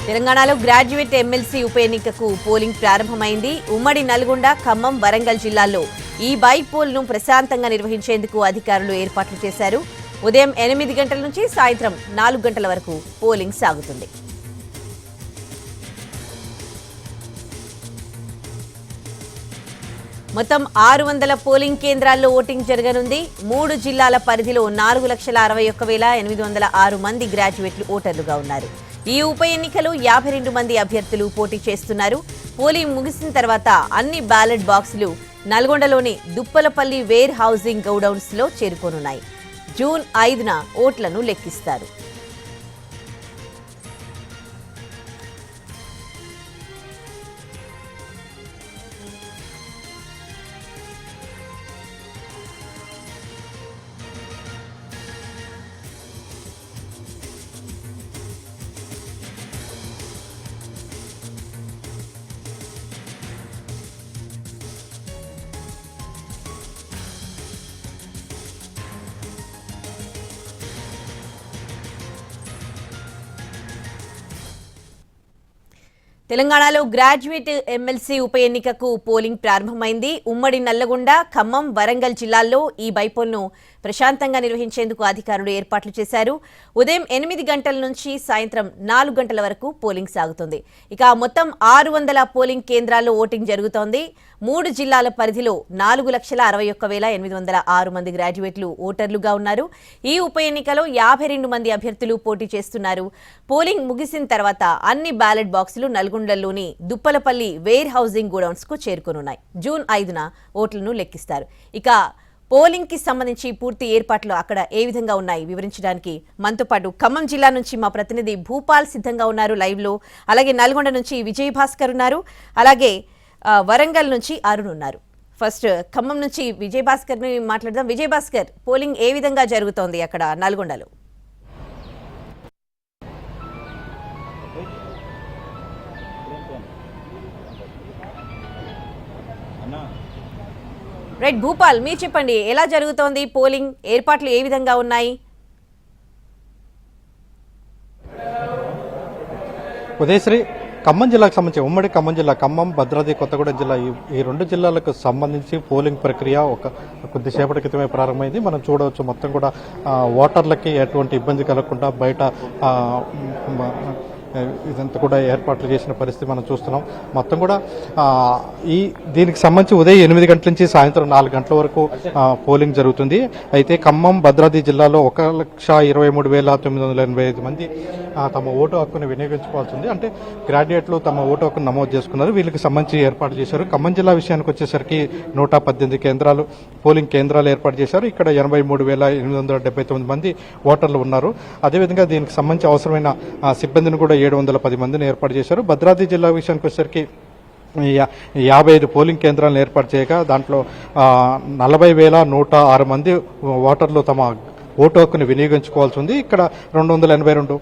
తెలంగాణలో graduate MLC ఉప ఎన్నికకు పోలింగ్ ప్రారంభమైంది. ఉమ్మడి నల్గొండ, ఖమ్మం, వరంగల్ జిల్లాల్లో ఈ బైపోల్ను ప్రశాంతంగా నిర్వహించేందుకు అధికారులు ఏర్పాట్లు చేశారు. ఉదయం 8 గంటల నుంచి సాయంత్రం 4 గంటల వరకు పోలింగ్ సాగుతుంది. మొత్తం 600 పోలింగ్ కేంద్రాల్లో ఓటింగ్ జరగనుంది. 3 జిల్లాల పరిధిలో 4,61,806 మంది గ్రాడ్యుయేట్లు ఓటర్లుగా ఉన్నారు. ఈ ఉప ఎన్నికలో 52 మంది అభ్యర్థులు పోటీ చేస్తున్నారు. పోలింగ్ ముగిసిన తర్వాత అన్ని బ్యాలెట్ బాక్సులు నల్గొండలోని దుప్పలపల్లి వేర్ హౌసింగ్ గోడౌన్స్ లో చేరుకోనున్నాయి. జూన్ 5న ఓట్లను లెక్కిస్తారు. తెలంగాణలో గ్రాడ్యుయేట్ ఎమ్మెల్సీ ఉప ఎన్నికకు పోలింగ్ ప్రారంభమైంది. ఉమ్మడి నల్లగొండ, ఖమ్మం, వరంగల్ జిల్లాల్లో ఈ బైపోల్ను ప్రశాంతంగా నిర్వహించేందుకు అధికారులు ఏర్పాట్లు చేశారు. ఉదయం 8 గంటల నుంచి సాయంత్రం 4 గంటల వరకు పోలింగ్ సాగుతుంది. ఇక మొత్తం 600 పోలింగ్ కేంద్రాల్లో ఓటింగ్ జరుగుతోంది. 3 జిల్లాల పరిధిలో 4,61,806 మంది గ్రాడ్యుయేట్లు ఓటర్లుగా ఉన్నారు. ఈ ఉప ఎన్నికలో 52 మంది అభ్యర్థులు పోటీ చేస్తున్నారు. పోలింగ్ ముగిసిన తర్వాత అన్ని బ్యాలెట్ బాక్సులు నల్గొండలోని దుప్పలపల్లి వేర్ హౌసింగ్ గోడౌన్స్ కు చేరుకోనున్నాయి. జూన్ 5న ఓట్లను లెక్కిస్తారు. ఇక పోలింగ్ కి సంబంధించి పూర్తి ఏర్పాట్లు అక్కడ ఏ విధంగా ఉన్నాయి వివరించడానికి మనతో పాటు ఖమ్మం జిల్లా నుంచి మా ప్రతినిధి భూపాల్ సిద్ధంగా ఉన్నారు లైవ్ లో. అలాగే నల్గొండ నుంచి విజయ్ భాస్కర్ ఉన్నారు. అలాగే వరంగల్ నుంచి అరుణ్ ఉన్నారు. ఫస్ట్ ఖమ్మం నుంచి విజయ్ భాస్కర్ ని మాట్లాడదాం. విజయ్ భాస్కర్, పోలింగ్ ఏ విధంగా జరుగుతోంది అక్కడ నల్గొండలో? రైట్ భూపాల్, మీరు చెప్పండి, ఎలా జరుగుతోంది పోలింగ్? ఏర్పాట్లు ఏ విధంగా ఉన్నాయి? ఉదయశ్రీ, ఖమ్మం జిల్లాకు సంబంధించి ఉమ్మడి ఖమ్మం జిల్లా, ఖమ్మం, భద్రాద్రి కొత్తగూడెం జిల్లా ఈ 2 జిల్లాలకు సంబంధించి పోలింగ్ ప్రక్రియ కొద్దిసేపటి క్రితమే ప్రారంభమైంది. మనం చూడవచ్చు, మొత్తం కూడా ఓటర్లకి ఎటువంటి ఇబ్బంది కలగకుండా బయట ఇదంతా కూడా ఏర్పాట్లు చేసిన పరిస్థితి మనం చూస్తున్నాం. మొత్తం కూడా దీనికి సంబంధించి ఉదయం 8 గంటల నుంచి సాయంత్రం 4 గంటల వరకు పోలింగ్ జరుగుతుంది. అయితే ఖమ్మం, భద్రాద్రి జిల్లాలో 1,23,985 మంది తమ ఓటు హక్కును వినియోగించుకోవాల్సి ఉంది. అంటే గ్రాడ్యుయేట్లు తమ ఓటు హక్కును నమోదు చేసుకున్నారు. వీళ్ళకి సంబంధించి ఏర్పాటు చేశారు. ఖమ్మం జిల్లా విషయానికి వచ్చేసరికి 118 కేంద్రాలు, పోలింగ్ కేంద్రాలు ఏర్పాటు చేశారు. ఇక్కడ 83,879 మంది ఓటర్లు ఉన్నారు. అదేవిధంగా దీనికి సంబంధించి అవసరమైన సిబ్బందిని కూడా 710 మందిని ఏర్పాటు చేశారు. భద్రాద్రి జిల్లా విషయానికి వచ్చేసరికి 55 పోలింగ్ కేంద్రాలను ఏర్పాటు చేయగా దాంట్లో 40,106 మంది ఓటర్లు తమ ఓటు హక్కును వినియోగించుకోవాల్సి ఉంది. ఇక్కడ 282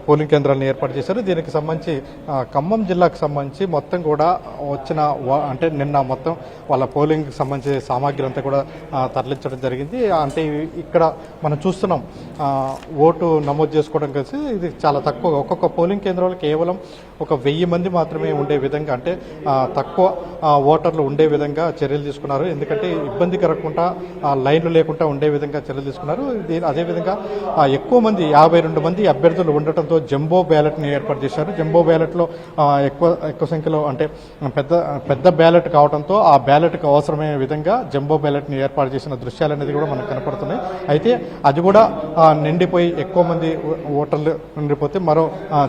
పోలింగ్ కేంద్రాలను ఏర్పాటు చేశారు. దీనికి సంబంధించి ఖమ్మం జిల్లాకు సంబంధించి మొత్తం కూడా వచ్చిన అంటే నిన్న మొత్తం వాళ్ళ పోలింగ్కి సంబంధించి సామాగ్రి అంతా కూడా తరలించడం జరిగింది. అంటే ఇక్కడ మనం చూస్తున్నాం, ఓటు నమోదు చేసుకోవడం కలిసి ఇది చాలా తక్కువ. ఒక్కొక్క పోలింగ్ కేంద్రంలో కేవలం 1000 మంది మాత్రమే ఉండే విధంగా, అంటే తక్కువ ఓటర్లు ఉండే విధంగా చర్యలు తీసుకున్నారు. ఎందుకంటే ఇబ్బంది కలగకుండా, లైన్లు లేకుండా ఉండే విధంగా చర్యలు తీసుకున్నారు. అదేవిధంగా ఎక్కువ మంది 52 మంది అభ్యర్థులు ఉండటంతో జంబో బ్యాలెట్ ని ఏర్పాటు చేశారు. జంబో బ్యాలెట్ లో ఎక్కువ సంఖ్యలో, అంటే పెద్ద బ్యాలెట్ కావడంతో ఆ బ్యాలెట్ కు అవసరమైన విధంగా జంబో బ్యాలెట్ ని ఏర్పాటు చేసిన దృశ్యాలు అనేది కూడా మనకు కనపడుతున్నాయి. అయితే అది కూడా నిండిపోయి ఎక్కువ మంది ఓటర్లు నిండిపోతే మరో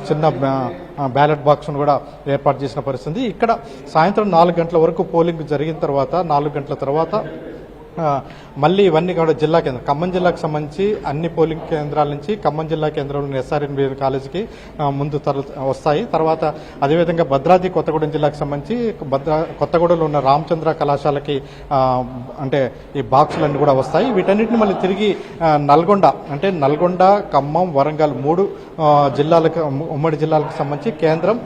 చిన్న బ్యాలెట్ బాక్స్ ను కూడా ఏర్పాటు చేసిన పరిస్థితి. ఇక్కడ సాయంత్రం 4 గంటల వరకు పోలింగ్ జరిగిన తర్వాత 4 గంటల తర్వాత మళ్ళీ ఇవన్నీ కూడా జిల్లా కేంద్రం, ఖమ్మం జిల్లాకు సంబంధించి అన్ని పోలింగ్ కేంద్రాల నుంచి ఖమ్మం జిల్లా కేంద్రంలోని SRNB కాలేజీకి ముందు వస్తాయి. తర్వాత అదేవిధంగా భద్రాద్రి కొత్తగూడెం జిల్లాకు సంబంధించి కొత్తగూడెంలో ఉన్న రామచంద్ర కళాశాలకి అంటే ఈ బాక్సులన్నీ కూడా వస్తాయి. వీటన్నిటిని మళ్ళీ తిరిగి నల్గొండ, అంటే నల్గొండ, ఖమ్మం, వరంగల్ 3 జిల్లాలకు, ఉమ్మడి జిల్లాలకు సంబంధించి కేంద్రం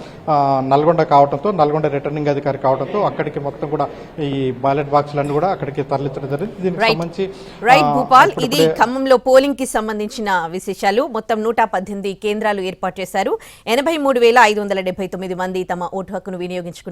నల్గొండ కావడంతో, నల్గొండ రిటర్నింగ్ అధికారి కావడంతో అక్కడికి మొత్తం కూడా ఈ బ్యాలెట్ బాక్సులన్నీ కూడా అక్కడికి తరలించడం జరిగింది. జరిగింది. దీనికి సంబంధించి రైట్ భూపాల్, ఇది ఖమ్మంలో పోలింగ్ కి సంబంధించిన విశేషాలు. మొత్తం 118 కేంద్రాలు ఏర్పాటు చేశారు. 83,579 మంది తమ ఓటు హక్కును వినియోగించుకున్నారు.